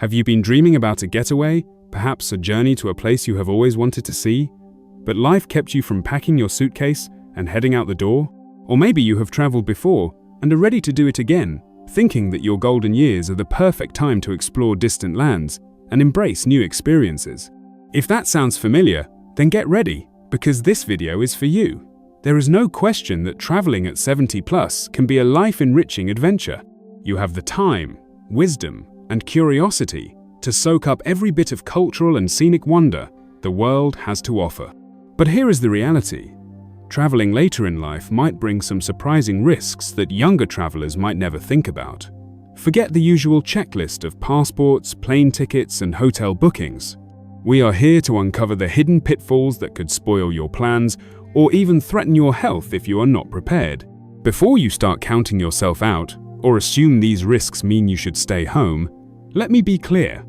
Have you been dreaming about a getaway, perhaps a journey to a place you have always wanted to see, but life kept you from packing your suitcase and heading out the door? Or maybe you have traveled before and are ready to do it again, thinking that your golden years are the perfect time to explore distant lands and embrace new experiences. If that sounds familiar, then get ready, because this video is for you. There is no question that traveling at 70 plus can be a life-enriching adventure. You have the time, wisdom, and curiosity to soak up every bit of cultural and scenic wonder the world has to offer. But here is the reality. Traveling later in life might bring some surprising risks that younger travelers might never think about. Forget the usual checklist of passports, plane tickets, and hotel bookings. We are here to uncover the hidden pitfalls that could spoil your plans or even threaten your health if you are not prepared. Before you start counting yourself out or assume these risks mean you should stay home, let me be clear.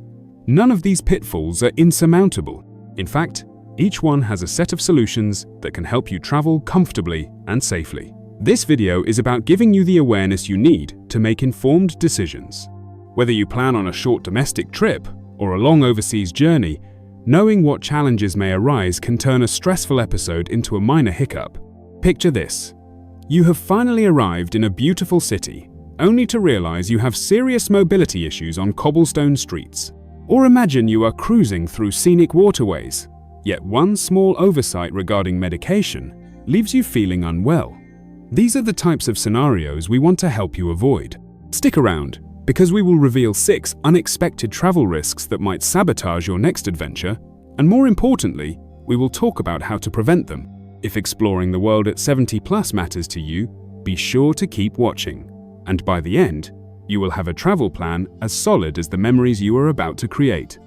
None of these pitfalls are insurmountable. In fact, each one has a set of solutions that can help you travel comfortably and safely. This video is about giving you the awareness you need to make informed decisions. Whether you plan on a short domestic trip or a long overseas journey, knowing what challenges may arise can turn a stressful episode into a minor hiccup. Picture this. You have finally arrived in a beautiful city, only to realize you have serious mobility issues on cobblestone streets. Or imagine you are cruising through scenic waterways, yet one small oversight regarding medication leaves you feeling unwell. These are the types of scenarios we want to help you avoid. Stick around, because we will reveal 6 unexpected travel risks that might sabotage your next adventure, and more importantly, we will talk about how to prevent them. If exploring the world at 70 plus matters to you, be sure to keep watching. And by the end, you will have a travel plan as solid as the memories you are about to create.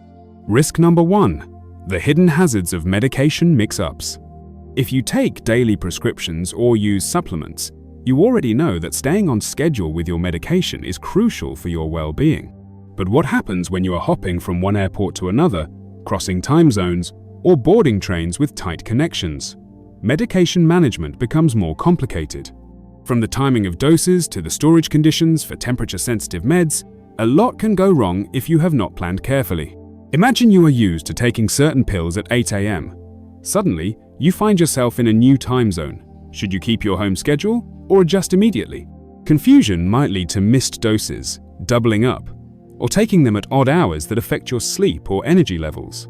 Risk number 1. The hidden hazards of medication mix-ups. If you take daily prescriptions or use supplements, you already know that staying on schedule with your medication is crucial for your well-being. But what happens when you are hopping from one airport to another, crossing time zones, or boarding trains with tight connections? Medication management becomes more complicated. From the timing of doses to the storage conditions for temperature-sensitive meds, a lot can go wrong if you have not planned carefully. Imagine you are used to taking certain pills at 8 a.m. Suddenly, you find yourself in a new time zone. Should you keep your home schedule or adjust immediately? Confusion might lead to missed doses, doubling up, or taking them at odd hours that affect your sleep or energy levels.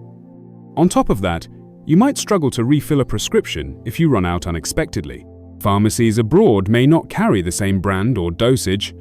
On top of that, you might struggle to refill a prescription if you run out unexpectedly. Pharmacies abroad may not carry the same brand or dosage,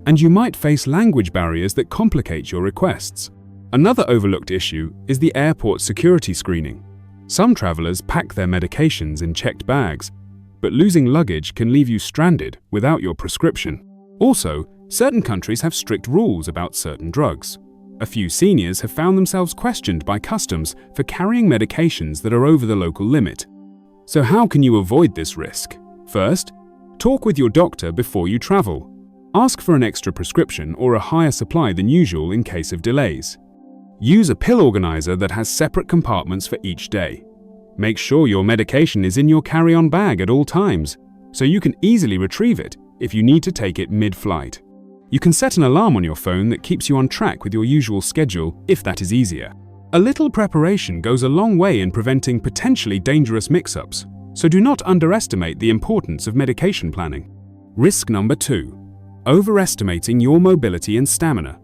and you might face language barriers that complicate your requests. Another overlooked issue is the airport security screening. Some travelers pack their medications in checked bags, but losing luggage can leave you stranded without your prescription. Also, certain countries have strict rules about certain drugs. A few seniors have found themselves questioned by customs for carrying medications that are over the local limit. So how can you avoid this risk? First, talk with your doctor before you travel. Ask for an extra prescription or a higher supply than usual in case of delays. Use a pill organizer that has separate compartments for each day. Make sure your medication is in your carry-on bag at all times, so you can easily retrieve it if you need to take it mid-flight. You can set an alarm on your phone that keeps you on track with your usual schedule if that is easier. A little preparation goes a long way in preventing potentially dangerous mix-ups, so do not underestimate the importance of medication planning. Risk number 2. Overestimating your mobility and stamina.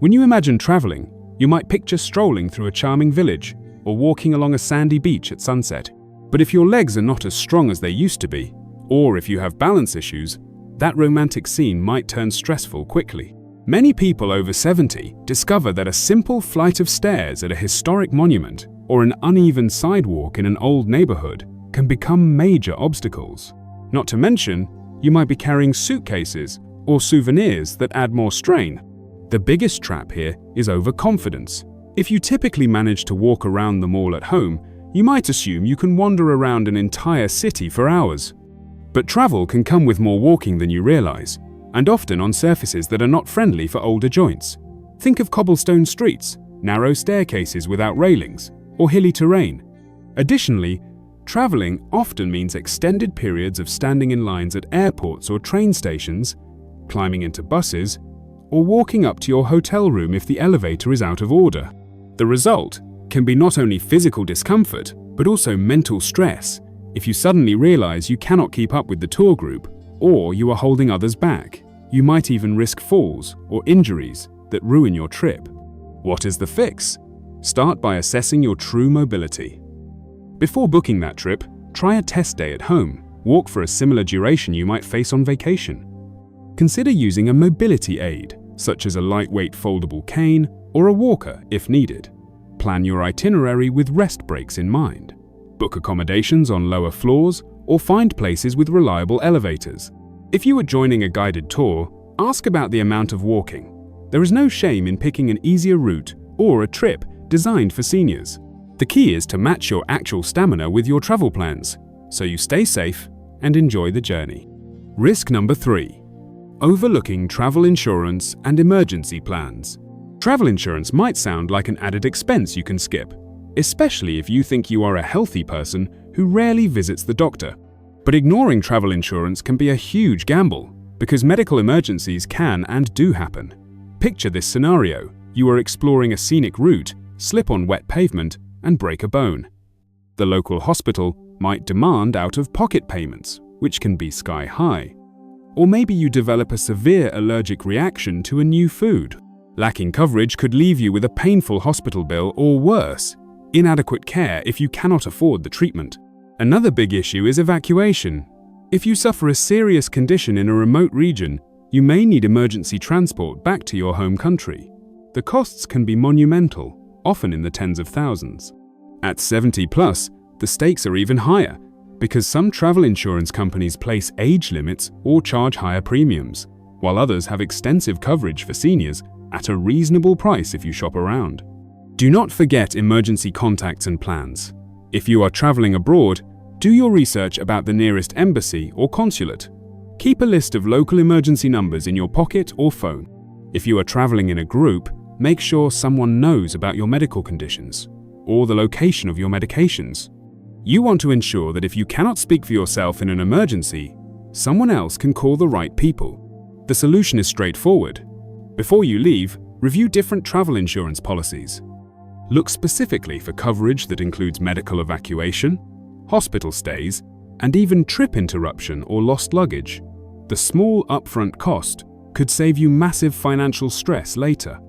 When you imagine traveling, you might picture strolling through a charming village or walking along a sandy beach at sunset. But if your legs are not as strong as they used to be, or if you have balance issues, that romantic scene might turn stressful quickly. Many people over 70 discover that a simple flight of stairs at a historic monument or an uneven sidewalk in an old neighborhood can become major obstacles. Not to mention, you might be carrying suitcases or souvenirs that add more strain. The biggest trap here is overconfidence. If you typically manage to walk around the mall at home, you might assume you can wander around an entire city for hours. But travel can come with more walking than you realize, and often on surfaces that are not friendly for older joints. Think of cobblestone streets, narrow staircases without railings, or hilly terrain. Additionally, traveling often means extended periods of standing in lines at airports or train stations, climbing into buses, or walking up to your hotel room if the elevator is out of order. The result can be not only physical discomfort, but also mental stress if you suddenly realize you cannot keep up with the tour group or you are holding others back. You might even risk falls or injuries that ruin your trip. What is the fix? Start by assessing your true mobility. Before booking that trip, try a test day at home. Walk for a similar duration you might face on vacation. Consider using a mobility aid, such as a lightweight foldable cane or a walker if needed. Plan your itinerary with rest breaks in mind. Book accommodations on lower floors or find places with reliable elevators. If you are joining a guided tour, ask about the amount of walking. There is no shame in picking an easier route or a trip designed for seniors. The key is to match your actual stamina with your travel plans, so you stay safe and enjoy the journey. Risk number 3. Overlooking travel insurance and emergency plans. Travel insurance might sound like an added expense you can skip, especially if you think you are a healthy person who rarely visits the doctor. But ignoring travel insurance can be a huge gamble, because medical emergencies can and do happen. Picture this scenario. You are exploring a scenic route, slip on wet pavement, and break a bone. The local hospital might demand out-of-pocket payments, which can be sky-high. Or maybe you develop a severe allergic reaction to a new food. Lacking coverage could leave you with a painful hospital bill or worse, inadequate care if you cannot afford the treatment. Another big issue is evacuation. If you suffer a serious condition in a remote region, you may need emergency transport back to your home country. The costs can be monumental, often in the tens of thousands. At 70+, the stakes are even higher, because some travel insurance companies place age limits or charge higher premiums, while others have extensive coverage for seniors at a reasonable price if you shop around. Do not forget emergency contacts and plans. If you are traveling abroad, do your research about the nearest embassy or consulate. Keep a list of local emergency numbers in your pocket or phone. If you are traveling in a group, make sure someone knows about your medical conditions or the location of your medications. You want to ensure that if you cannot speak for yourself in an emergency, someone else can call the right people. The solution is straightforward. Before you leave, review different travel insurance policies. Look specifically for coverage that includes medical evacuation, hospital stays, and even trip interruption or lost luggage. The small upfront cost could save you massive financial stress later.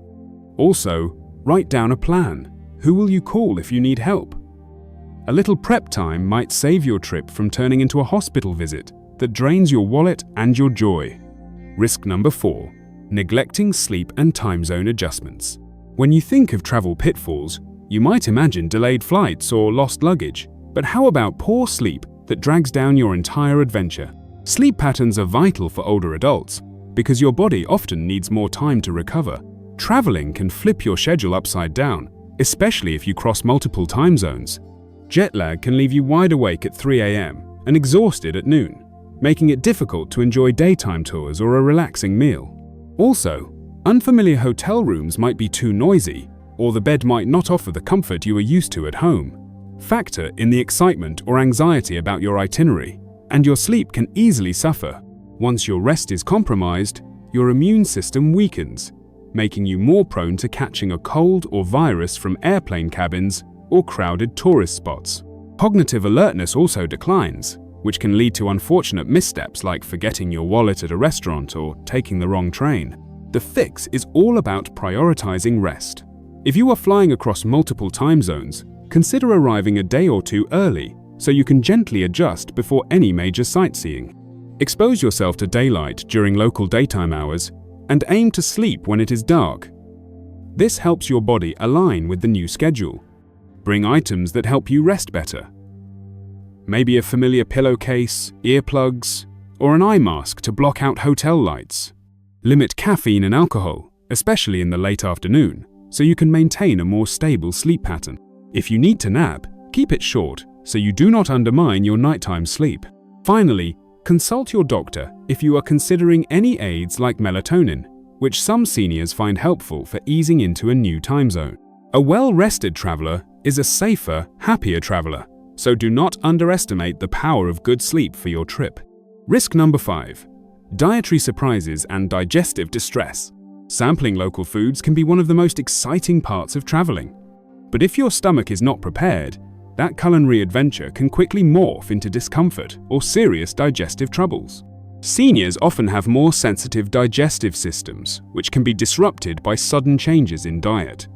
Also, write down a plan. Who will you call if you need help? A little prep time might save your trip from turning into a hospital visit that drains your wallet and your joy. Risk number 4. Neglecting sleep and time zone adjustments. When you think of travel pitfalls, you might imagine delayed flights or lost luggage. But how about poor sleep that drags down your entire adventure? Sleep patterns are vital for older adults because your body often needs more time to recover. Traveling can flip your schedule upside down, especially if you cross multiple time zones. Jet lag can leave you wide awake at 3 a.m. and exhausted at noon, making it difficult to enjoy daytime tours or a relaxing meal. Also, unfamiliar hotel rooms might be too noisy, or the bed might not offer the comfort you are used to at home. Factor in the excitement or anxiety about your itinerary, and your sleep can easily suffer. Once your rest is compromised, your immune system weakens, making you more prone to catching a cold or virus from airplane cabins or crowded tourist spots. Cognitive alertness also declines, which can lead to unfortunate missteps like forgetting your wallet at a restaurant or taking the wrong train. The fix is all about prioritizing rest. If you are flying across multiple time zones, consider arriving a day or two early so you can gently adjust before any major sightseeing. Expose yourself to daylight during local daytime hours and aim to sleep when it is dark. This helps your body align with the new schedule. Bring items that help you rest better. Maybe a familiar pillowcase, earplugs, or an eye mask to block out hotel lights. Limit caffeine and alcohol, especially in the late afternoon, so you can maintain a more stable sleep pattern. If you need to nap, keep it short so you do not undermine your nighttime sleep. Finally, consult your doctor if you are considering any aids like melatonin, which some seniors find helpful for easing into a new time zone. A well-rested traveler is a safer, happier traveler, so do not underestimate the power of good sleep for your trip. Risk number 5. Dietary surprises and digestive distress. Sampling local foods can be one of the most exciting parts of traveling. But if your stomach is not prepared, that culinary adventure can quickly morph into discomfort or serious digestive troubles. Seniors often have more sensitive digestive systems, which can be disrupted by sudden changes in diet.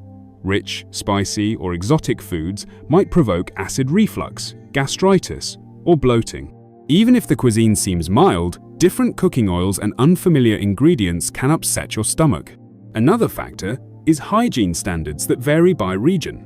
Rich, spicy, or exotic foods might provoke acid reflux, gastritis, or bloating. Even if the cuisine seems mild, different cooking oils and unfamiliar ingredients can upset your stomach. Another factor is hygiene standards that vary by region.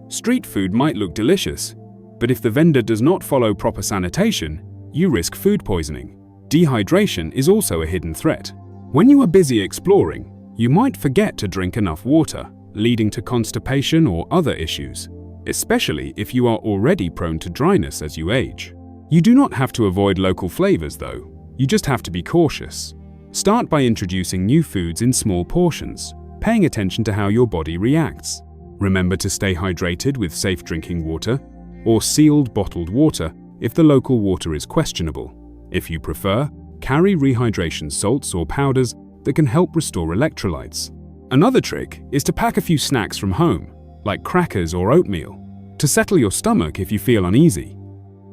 Street food might look delicious, but if the vendor does not follow proper sanitation, you risk food poisoning. Dehydration is also a hidden threat. When you are busy exploring, you might forget to drink enough water, leading to constipation or other issues, especially if you are already prone to dryness as you age. You do not have to avoid local flavors though, you just have to be cautious. Start by introducing new foods in small portions, paying attention to how your body reacts. Remember to stay hydrated with safe drinking water, or sealed bottled water if the local water is questionable. If you prefer, carry rehydration salts or powders that can help restore electrolytes. Another trick is to pack a few snacks from home, like crackers or oatmeal, to settle your stomach if you feel uneasy.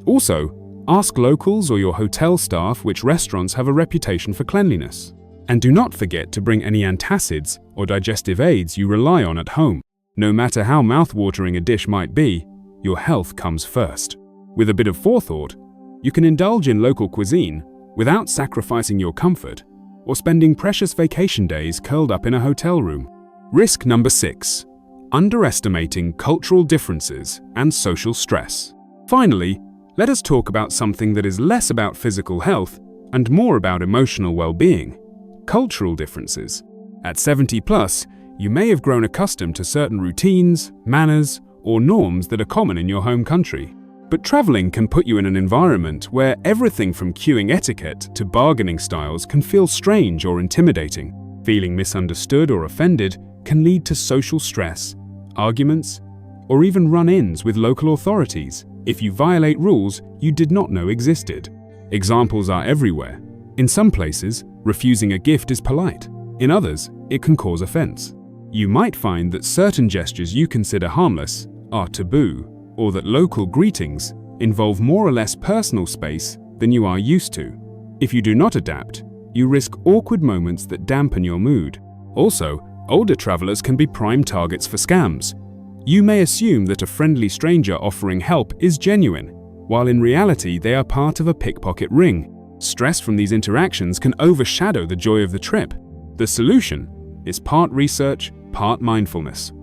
Also, ask locals or your hotel staff which restaurants have a reputation for cleanliness. And do not forget to bring any antacids or digestive aids you rely on at home. No matter how mouth-watering a dish might be, your health comes first. With a bit of forethought, you can indulge in local cuisine without sacrificing your comfort or spending precious vacation days curled up in a hotel room. Risk number 6. Underestimating cultural differences and social stress. Finally, let us talk about something that is less about physical health and more about emotional well-being: cultural differences. At 70+, you may have grown accustomed to certain routines, manners, or norms that are common in your home country. But traveling can put you in an environment where everything from queuing etiquette to bargaining styles can feel strange or intimidating. Feeling misunderstood or offended can lead to social stress, arguments, or even run-ins with local authorities if you violate rules you did not know existed. Examples are everywhere. In some places, refusing a gift is polite. In others, it can cause offense. You might find that certain gestures you consider harmless are taboo, or that local greetings involve more or less personal space than you are used to. If you do not adapt, you risk awkward moments that dampen your mood. Also, older travelers can be prime targets for scams. You may assume that a friendly stranger offering help is genuine, while in reality they are part of a pickpocket ring. Stress from these interactions can overshadow the joy of the trip. The solution is part research, part mindfulness.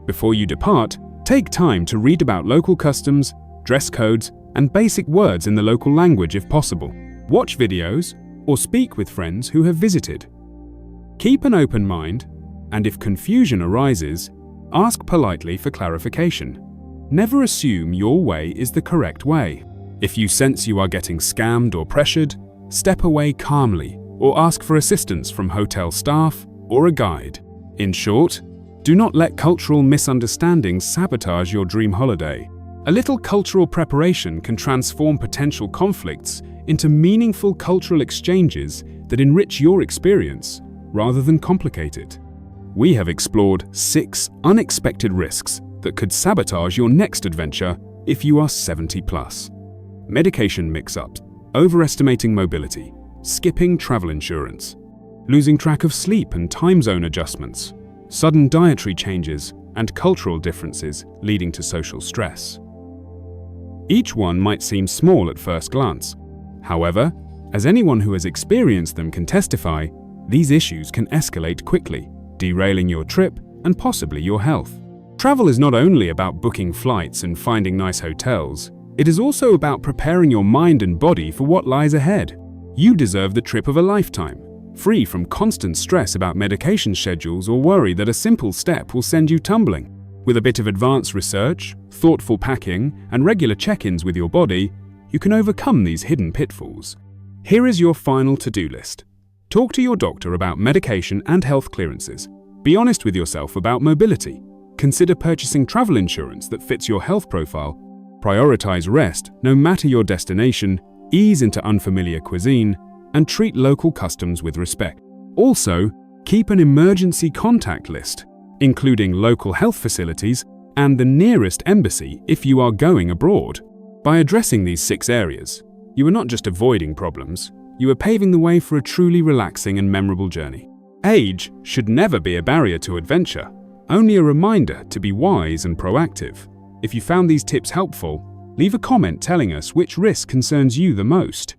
Before you depart, take time to read about local customs, dress codes, and basic words in the local language if possible. Watch videos or speak with friends who have visited. Keep an open mind, and if confusion arises, ask politely for clarification. Never assume your way is the correct way. If you sense you are getting scammed or pressured, step away calmly or ask for assistance from hotel staff or a guide. In short, do not let cultural misunderstandings sabotage your dream holiday. A little cultural preparation can transform potential conflicts into meaningful cultural exchanges that enrich your experience rather than complicate it. We have explored 6 unexpected risks that could sabotage your next adventure if you are 70+. Medication mix-ups, overestimating mobility, skipping travel insurance, losing track of sleep and time zone adjustments, sudden dietary changes, and cultural differences leading to social stress. Each one might seem small at first glance. However, as anyone who has experienced them can testify, these issues can escalate quickly, derailing your trip and possibly your health. Travel is not only about booking flights and finding nice hotels, it is also about preparing your mind and body for what lies ahead. You deserve the trip of a lifetime, free from constant stress about medication schedules or worry that a simple step will send you tumbling. With a bit of advanced research, thoughtful packing, and regular check-ins with your body, you can overcome these hidden pitfalls. Here is your final to-do list. Talk to your doctor about medication and health clearances. Be honest with yourself about mobility. Consider purchasing travel insurance that fits your health profile. Prioritize rest, no matter your destination, ease into unfamiliar cuisine, and treat local customs with respect. Also, Keep an emergency contact list, including local health facilities and the nearest embassy if you are going abroad. By addressing these 6 areas, you are not just avoiding problems, you are paving the way for a truly relaxing and memorable journey. Age should never be a barrier to adventure, only a reminder to be wise and proactive. If you found these tips helpful, leave a comment telling us which risk concerns you the most.